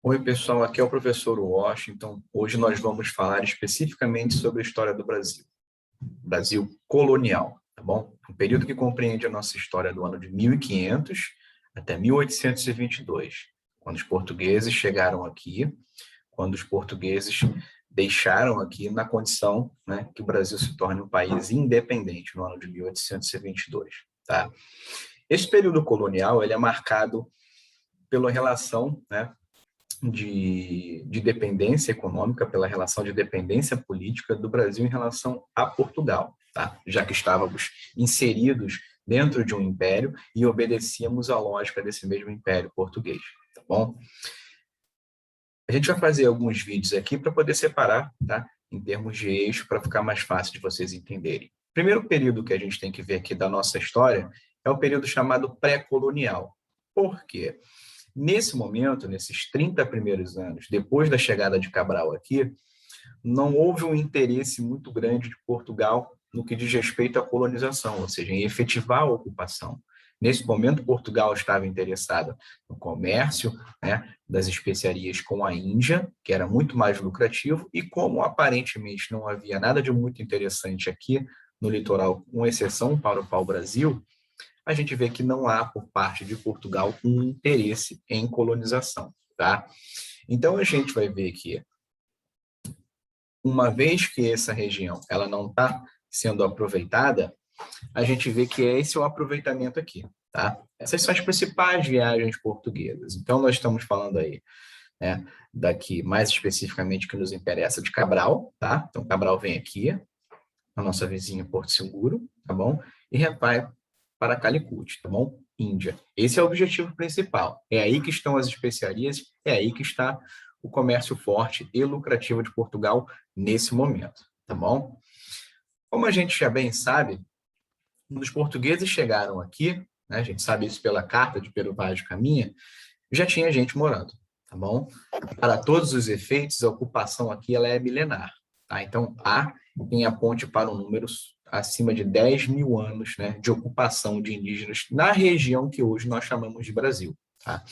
Oi, pessoal, aqui é o professor Washington. Hoje nós vamos falar especificamente sobre a história do Brasil, Brasil colonial, tá bom? Um período que compreende a nossa história do ano de 1500 até 1822, quando os portugueses chegaram aqui, quando os portugueses deixaram aqui na condição, né, que o Brasil se torne um país independente no ano de 1822, tá? Esse período colonial, ele é marcado pela relação, né, de dependência econômica, pela relação de dependência política do Brasil em relação a Portugal, tá? Já que estávamos inseridos dentro de um império e obedecíamos à lógica desse mesmo império português, tá bom? A gente vai fazer alguns vídeos aqui para poder separar, tá? Em termos de eixo, para ficar mais fácil de vocês entenderem. O primeiro período que a gente tem que ver aqui da nossa história é o período chamado pré-colonial. Por quê? Nesse momento, nesses 30 primeiros anos, depois da chegada de Cabral aqui, não houve um interesse muito grande de Portugal no que diz respeito à colonização, ou seja, em efetivar a ocupação. Nesse momento, Portugal estava interessado no comércio, né, das especiarias com a Índia, que era muito mais lucrativo, e como aparentemente não havia nada de muito interessante aqui no litoral, com exceção para o pau-brasil, a gente vê que não há, por parte de Portugal, um interesse em colonização, tá? Então, a gente vai ver que, uma vez que essa região ela não está sendo aproveitada, a gente vê que esse é o aproveitamento aqui, tá? Essas são as principais viagens portuguesas. Então, nós estamos falando aí, né, daqui, mais especificamente, que nos interessa, de Cabral, tá? Então, Cabral vem aqui, a nossa vizinha Porto Seguro, tá bom? E vai para Calicut, tá bom? Índia. Esse é o objetivo principal. É aí que estão as especiarias, é aí que está o comércio forte e lucrativo de Portugal nesse momento, tá bom? Como a gente já bem sabe, quando os portugueses chegaram aqui, né, a gente sabe isso pela carta de Pero Vaz de Caminha, já tinha gente morando, tá bom? Para todos os efeitos, a ocupação aqui ela é milenar, tá? Então, há quem aponte para um número acima de 10 mil anos, né, de ocupação de indígenas na região que hoje nós chamamos de Brasil, tá?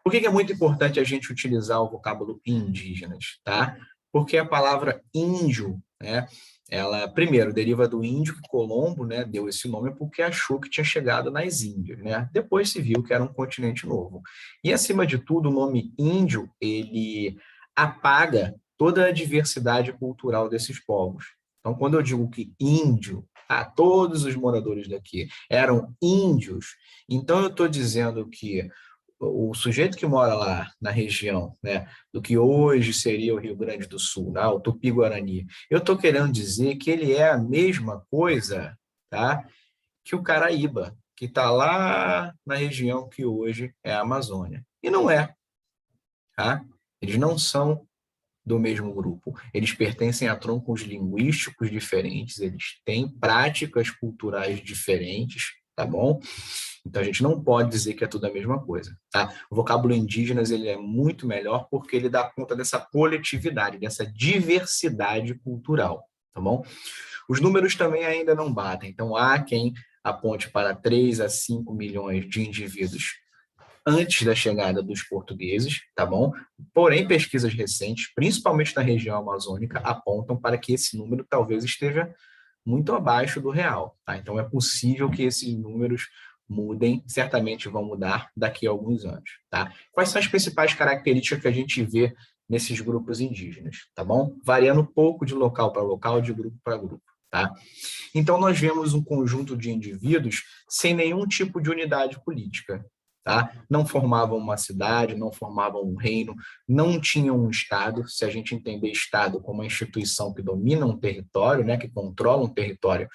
Por que é muito importante a gente utilizar o vocábulo indígenas, tá? Porque a palavra índio, né, ela, primeiro, deriva do índio que Colombo, né, deu esse nome porque achou que tinha chegado nas Índias, né? Depois se viu que era um continente novo. E, acima de tudo, o nome índio, ele apaga toda a diversidade cultural desses povos. Então, quando eu digo que índio, todos os moradores daqui eram índios, então eu estou dizendo que o sujeito que mora lá na região, né, do que hoje seria o Rio Grande do Sul, né, o Tupi-Guarani, eu estou querendo dizer que ele é a mesma coisa, tá, que o Caraíba, que está lá na região que hoje é a Amazônia. E não é, tá? Eles não são do mesmo grupo. Eles pertencem a troncos linguísticos diferentes, eles têm práticas culturais diferentes, tá bom? Então, a gente não pode dizer que é tudo a mesma coisa, tá? O vocábulo indígenas, ele é muito melhor porque ele dá conta dessa coletividade, dessa diversidade cultural, tá bom? Os números também ainda não batem, então há quem aponte para 3 a 5 milhões de indivíduos antes da chegada dos portugueses, tá bom? Porém, pesquisas recentes, principalmente na região amazônica, apontam para que esse número talvez esteja muito abaixo do real, tá? Então, é possível que esses números mudem, certamente vão mudar daqui a alguns anos, tá? Quais são as principais características que a gente vê nesses grupos indígenas, tá bom? Variando um pouco de local para local, de grupo para grupo, tá? Então, nós vemos um conjunto de indivíduos sem nenhum tipo de unidade política, tá? Não formavam uma cidade, não formavam um reino, não tinham um Estado. Se a gente entender Estado como uma instituição que domina um território, né, que controla um território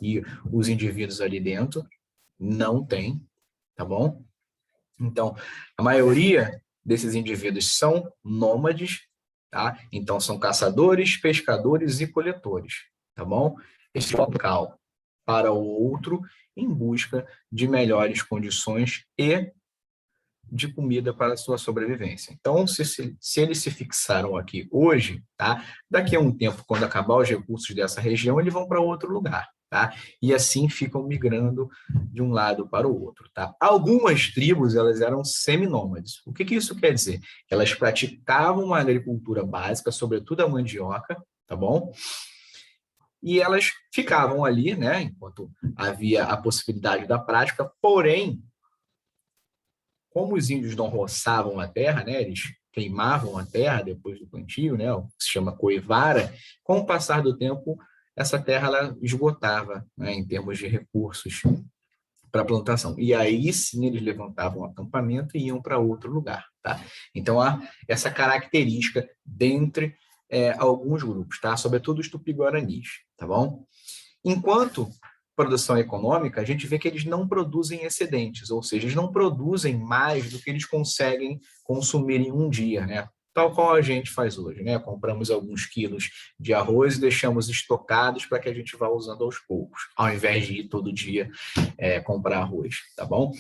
e os indivíduos ali dentro, não tem, tá bom? Então, a maioria desses indivíduos são nômades, tá? Então, são caçadores, pescadores e coletores, tá bom? Esse local para o outro em busca de melhores condições e de comida para a sua sobrevivência. Então, se eles se fixaram aqui hoje, tá? Daqui a um tempo, quando acabar os recursos dessa região, eles vão para outro lugar, tá? E assim ficam migrando de um lado para o outro, tá? Algumas tribos, elas eram seminômades. O que que isso quer dizer? Elas praticavam uma agricultura básica, sobretudo a mandioca, tá bom? E elas ficavam ali, né, enquanto havia a possibilidade da prática, porém, como os índios não roçavam a terra, né, eles queimavam a terra depois do plantio, né, o que se chama coivara, com o passar do tempo, essa terra ela esgotava, né, em termos de recursos para a plantação. E aí sim eles levantavam o acampamento e iam para outro lugar, tá? Então há essa característica dentre alguns grupos, tá? Sobretudo os tupi-guaranis, tá bom? Enquanto produção econômica, a gente vê que eles não produzem excedentes, ou seja, eles não produzem mais do que eles conseguem consumir em um dia, né? Tal qual a gente faz hoje, né? Compramos alguns quilos de arroz e deixamos estocados para que a gente vá usando aos poucos, ao invés de ir todo dia comprar arroz, tá bom?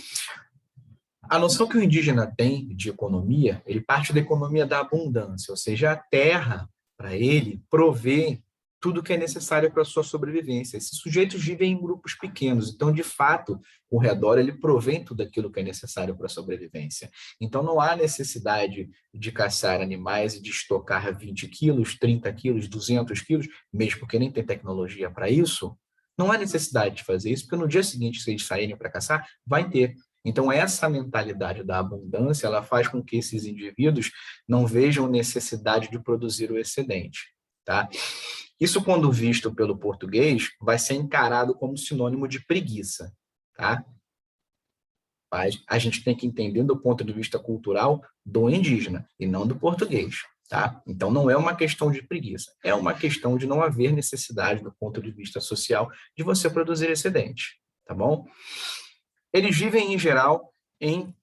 A noção que o indígena tem de economia, ele parte da economia da abundância, ou seja, a terra, para ele, provê tudo que é necessário para a sua sobrevivência. Esses sujeitos vivem em grupos pequenos, então, de fato, o redor ele provém tudo aquilo que é necessário para a sobrevivência. Então, não há necessidade de caçar animais e de estocar 20 quilos, 30 quilos, 200 quilos, mesmo porque nem tem tecnologia para isso. Não há necessidade de fazer isso, porque no dia seguinte, se eles saírem para caçar, vai ter. Então, essa mentalidade da abundância, ela faz com que esses indivíduos não vejam necessidade de produzir o excedente, tá? Isso, quando visto pelo português, vai ser encarado como sinônimo de preguiça, tá? Mas a gente tem que entender do ponto de vista cultural do indígena e não do português, tá? Então, não é uma questão de preguiça, é uma questão de não haver necessidade do ponto de vista social de você produzir excedente, tá bom? Eles vivem, em geral, em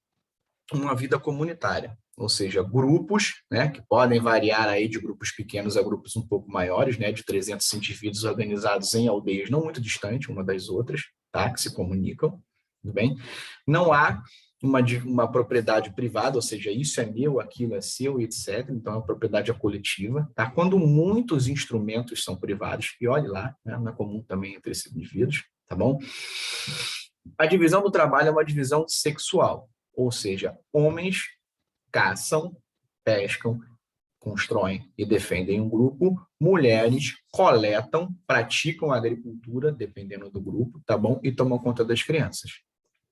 uma vida comunitária, ou seja, grupos, né, que podem variar aí de grupos pequenos a grupos um pouco maiores, né, de 300 indivíduos organizados em aldeias não muito distantes uma das outras, tá, que se comunicam, tudo bem? Não há uma propriedade privada, ou seja, isso é meu, aquilo é seu, etc. Então, a propriedade é coletiva, tá? Quando muitos instrumentos são privados, e olhe lá, né, não é comum também entre esses indivíduos, tá bom? A divisão do trabalho é uma divisão sexual, ou seja, homens caçam, pescam, constroem e defendem um grupo, mulheres coletam, praticam a agricultura, dependendo do grupo, tá bom? E tomam conta das crianças.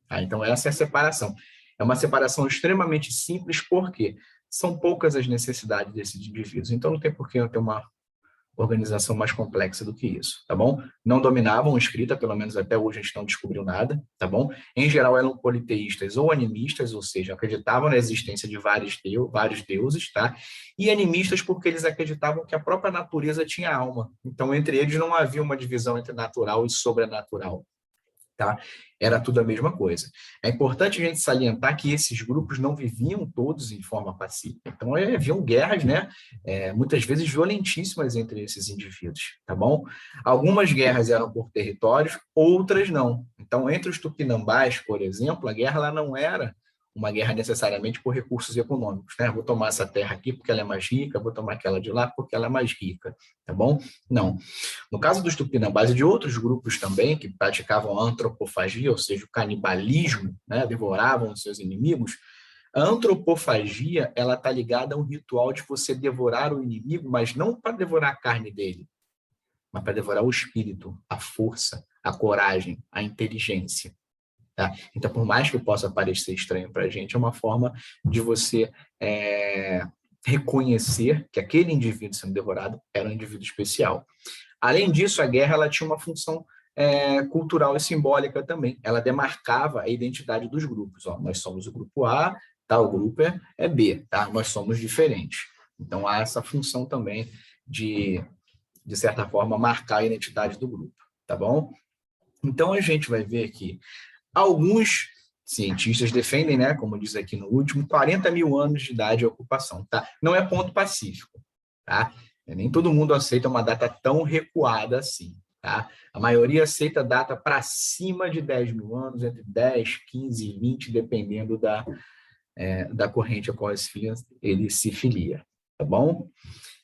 Tá? Então, essa é a separação. É uma separação extremamente simples, porque são poucas as necessidades desses indivíduos. Então, não tem por que eu ter uma organização mais complexa do que isso, tá bom? Não dominavam escrita, pelo menos até hoje a gente não descobriu nada, tá bom? Em geral eram politeístas ou animistas, ou seja, acreditavam na existência de vários deuses, tá? E animistas porque eles acreditavam que a própria natureza tinha alma. Então, entre eles não havia uma divisão entre natural e sobrenatural, tá? Era tudo a mesma coisa. É importante a gente salientar que esses grupos não viviam todos em forma pacífica. Então, haviam guerras, né? Muitas vezes violentíssimas entre esses indivíduos, tá bom? Algumas guerras eram por territórios, outras não. Então, entre os tupinambás, por exemplo, a guerra ela não era uma guerra necessariamente por recursos econômicos, né? Vou tomar essa terra aqui porque ela é mais rica, vou tomar aquela de lá porque ela é mais rica, tá bom? Não. No caso dos tupinambás e de outros grupos também que praticavam a antropofagia, ou seja, o canibalismo, né, devoravam os seus inimigos, a antropofagia ela está ligada a um ritual de você devorar o inimigo, mas não para devorar a carne dele, mas para devorar o espírito, a força, a coragem, a inteligência. Tá? Então, por mais que possa parecer estranho para a gente, é uma forma de você reconhecer que aquele indivíduo sendo devorado era um indivíduo especial. Além disso, a guerra ela tinha uma função cultural e simbólica também. Ela demarcava a identidade dos grupos. Ó, nós somos o grupo A, tal grupo é B, tá? Nós somos diferentes. Então, há essa função também de certa forma, marcar a identidade do grupo, tá bom? Então, a gente vai ver que alguns cientistas defendem, né, como diz aqui no último, 40 mil anos de idade de ocupação, tá? Não é ponto pacífico, tá? Nem todo mundo aceita uma data tão recuada assim, tá? A maioria aceita data para cima de 10 mil anos, entre 10, 15 e 20, dependendo da corrente a qual ele se filia, tá bom?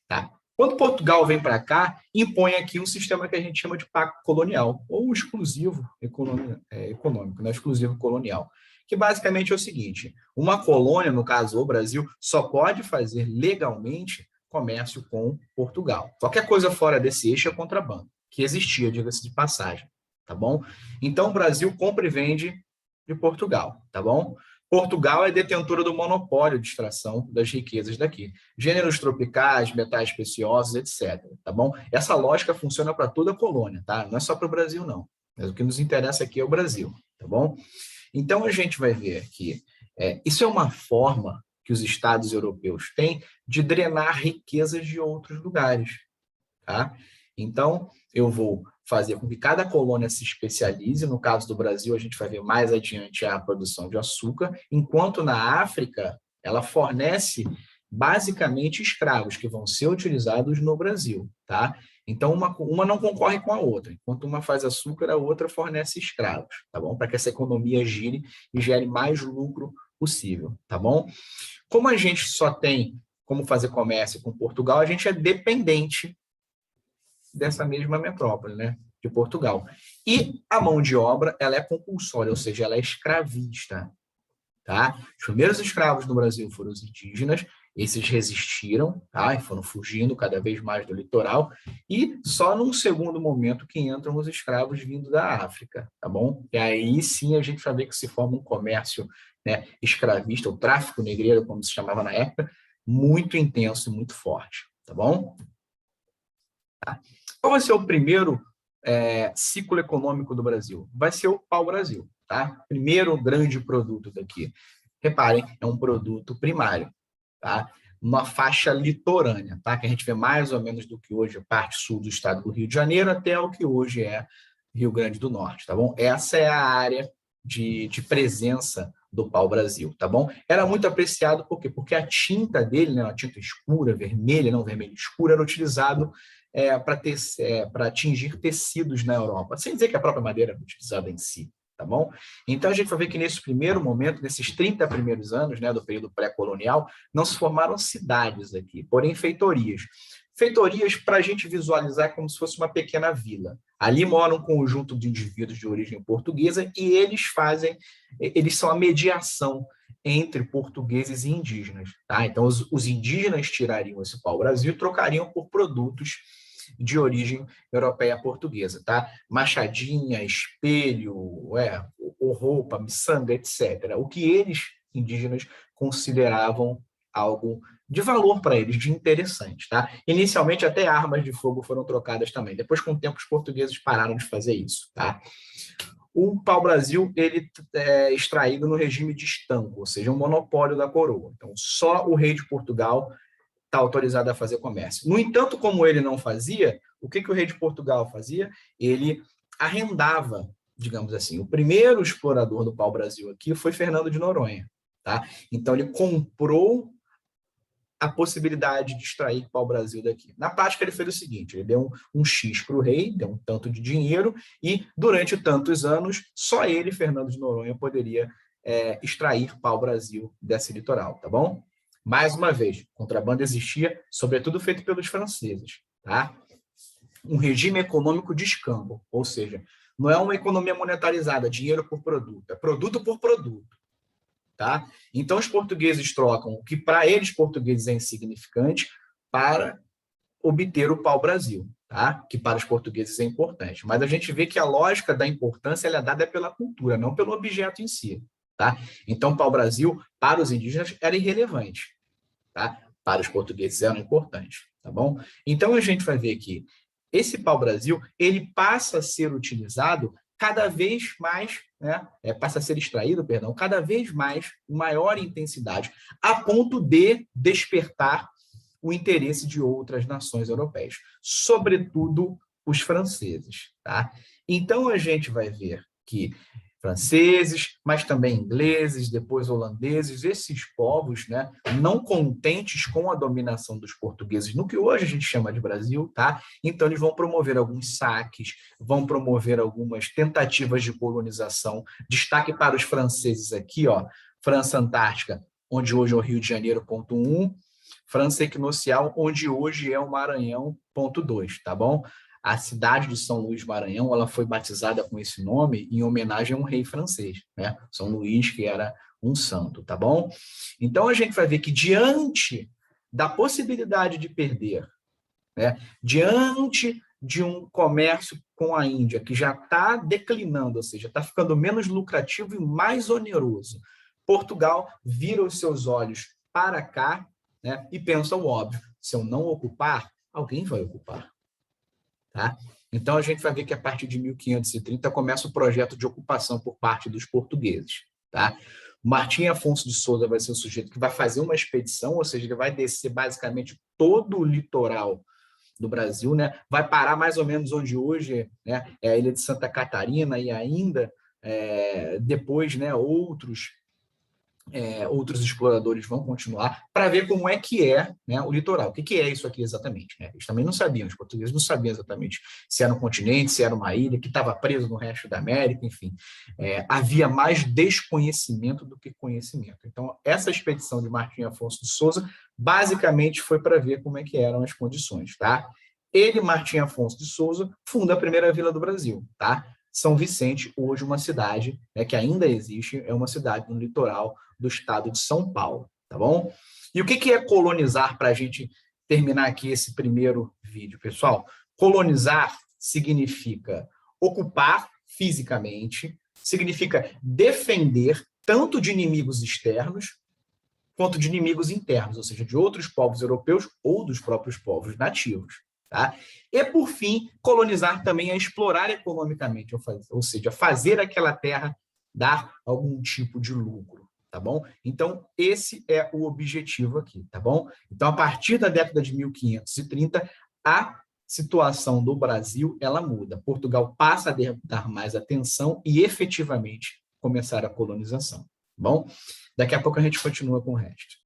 Tá. Quando Portugal vem para cá, impõe aqui um sistema que a gente chama de pacto colonial, ou exclusivo econômico, né? Exclusivo colonial, que basicamente é o seguinte: uma colônia, no caso o Brasil, só pode fazer legalmente comércio com Portugal. Qualquer coisa fora desse eixo é contrabando, que existia, diga-se de passagem, tá bom? Então o Brasil compra e vende de Portugal, tá bom? Portugal é detentora do monopólio de extração das riquezas daqui. Gêneros tropicais, metais preciosos, etc. Tá bom? Essa lógica funciona para toda a colônia, tá? Não é só para o Brasil, não. Mas o que nos interessa aqui é o Brasil, tá bom? Então, a gente vai ver que isso é uma forma que os estados europeus têm de drenar riquezas de outros lugares, tá? Então, eu vou fazer com que cada colônia se especialize. No caso do Brasil, a gente vai ver mais adiante a produção de açúcar, enquanto na África, ela fornece basicamente escravos que vão ser utilizados no Brasil, tá? Então, uma não concorre com a outra. Enquanto uma faz açúcar, a outra fornece escravos, tá bom? Para que essa economia gire e gere mais lucro possível, tá bom? Como a gente só tem como fazer comércio com Portugal, a gente é dependente dessa mesma metrópole, né, de Portugal. E a mão de obra, ela é compulsória, ou seja, ela é escravista, tá? Os primeiros escravos no Brasil foram os indígenas, esses resistiram, tá? E foram fugindo cada vez mais do litoral, e só num segundo momento que entram os escravos vindo da África, tá bom? E aí sim a gente vai ver que se forma um comércio, né, escravista, o tráfico negreiro, como se chamava na época, muito intenso e muito forte, tá bom? Tá. Qual vai ser o primeiro ciclo econômico do Brasil? Vai ser o pau-brasil, tá? Primeiro grande produto daqui. Reparem, é um produto primário, tá? Uma faixa litorânea, tá? Que a gente vê mais ou menos do que hoje a parte sul do estado do Rio de Janeiro até o que hoje é Rio Grande do Norte, tá bom? Essa é a área de presença do pau-brasil, tá bom? Era muito apreciado, por quê? Porque a tinta dele, né, a tinta escura, vermelha, não vermelho escura, era utilizado para atingir tecidos na Europa, sem dizer que a própria madeira era utilizada em si, tá bom? Então, a gente vai ver que nesse primeiro momento, nesses 30 primeiros anos, né, do período pré-colonial, não se formaram cidades aqui, porém feitorias. Feitorias, para a gente visualizar como se fosse uma pequena vila. Ali mora um conjunto de indivíduos de origem portuguesa e eles são a mediação entre portugueses e indígenas, tá? Então, os indígenas tirariam esse pau-brasil e trocariam por produtos de origem europeia portuguesa, tá? Machadinha, espelho, roupa, miçanga, etc. O que eles, indígenas, consideravam algo de valor para eles, de interessante, tá? Inicialmente, até armas de fogo foram trocadas também. Depois, com o tempo, os portugueses pararam de fazer isso, tá? O pau-brasil, ele é extraído no regime de estanco, ou seja, um monopólio da coroa. Então, só o rei de Portugal está autorizado a fazer comércio. No entanto, como ele não fazia, o que o rei de Portugal fazia? Ele arrendava, digamos assim. O primeiro explorador do pau-brasil aqui foi Fernando de Noronha, tá? Então, ele comprou a possibilidade de extrair pau-brasil daqui. Na prática, ele fez o seguinte: ele deu um X para o rei, deu um tanto de dinheiro, e durante tantos anos, só ele, Fernando de Noronha, poderia extrair pau-brasil desse litoral, tá bom? Mais uma vez, contrabando existia, sobretudo feito pelos franceses, tá? Um regime econômico de escambo, ou seja, não é uma economia monetarizada, dinheiro por produto, é produto por produto. Tá? Então, os portugueses trocam o que para eles, portugueses, é insignificante para obter o pau-brasil, tá? Que para os portugueses é importante. Mas a gente vê que a lógica da importância ela é dada pela cultura, não pelo objeto em si. Tá? Então, pau-brasil, para os indígenas, era irrelevante. Tá? Para os portugueses, era importante. Tá bom? Então, a gente vai ver que esse pau-brasil ele passa a ser utilizado cada vez mais, né, passa a ser extraído, perdão, cada vez mais, com maior intensidade, a ponto de despertar o interesse de outras nações europeias, sobretudo os franceses. Tá? Então, a gente vai ver que franceses, mas também ingleses, depois holandeses, esses povos, né, não contentes com a dominação dos portugueses, no que hoje a gente chama de Brasil, tá? Então eles vão promover alguns saques, vão promover algumas tentativas de colonização. Destaque para os franceses aqui, ó, França Antártica, onde hoje é o Rio de Janeiro, ponto 1, França Equinocial, onde hoje é o Maranhão, ponto 2, tá bom? A cidade de São Luís Maranhão, ela foi batizada com esse nome em homenagem a um rei francês, né? São Luís, que era um santo, tá bom? Então, a gente vai ver que diante da possibilidade de perder, né? Diante de um comércio com a Índia que já está declinando, ou seja, está ficando menos lucrativo e mais oneroso, Portugal vira os seus olhos para cá, né? E pensa o óbvio: se eu não ocupar, alguém vai ocupar. Tá? Então, a gente vai ver que a partir de 1530 começa o projeto de ocupação por parte dos portugueses. Tá? O Martim Afonso de Souza vai ser o sujeito que vai fazer uma expedição, ou seja, ele vai descer basicamente todo o litoral do Brasil, né? Vai parar mais ou menos onde hoje, né, é a ilha de Santa Catarina, e ainda depois, né, outros exploradores vão continuar para ver como é que é, né, o litoral. O que é isso aqui exatamente? Né? Eles também não sabiam, os portugueses não sabiam exatamente se era um continente, se era uma ilha, que estava preso no resto da América, enfim. Havia mais desconhecimento do que conhecimento. Então, essa expedição de Martim Afonso de Souza, basicamente foi para ver como é que eram as condições. Tá? Ele, Martim Afonso de Souza, funda a primeira vila do Brasil. Tá? São Vicente, hoje uma cidade, né, que ainda existe, é uma cidade no litoral do estado de São Paulo, tá bom? E o que é colonizar, para a gente terminar aqui esse primeiro vídeo, pessoal? Colonizar significa ocupar fisicamente, significa defender tanto de inimigos externos quanto de inimigos internos, ou seja, de outros povos europeus ou dos próprios povos nativos. Tá? E, por fim, colonizar também é explorar economicamente, ou seja, fazer aquela terra dar algum tipo de lucro, tá bom? Então, esse é o objetivo aqui, tá bom? Então, a partir da década de 1530, a situação do Brasil, ela muda. Portugal passa a dar mais atenção e, efetivamente, começar a colonização, tá bom? Daqui a pouco a gente continua com o resto.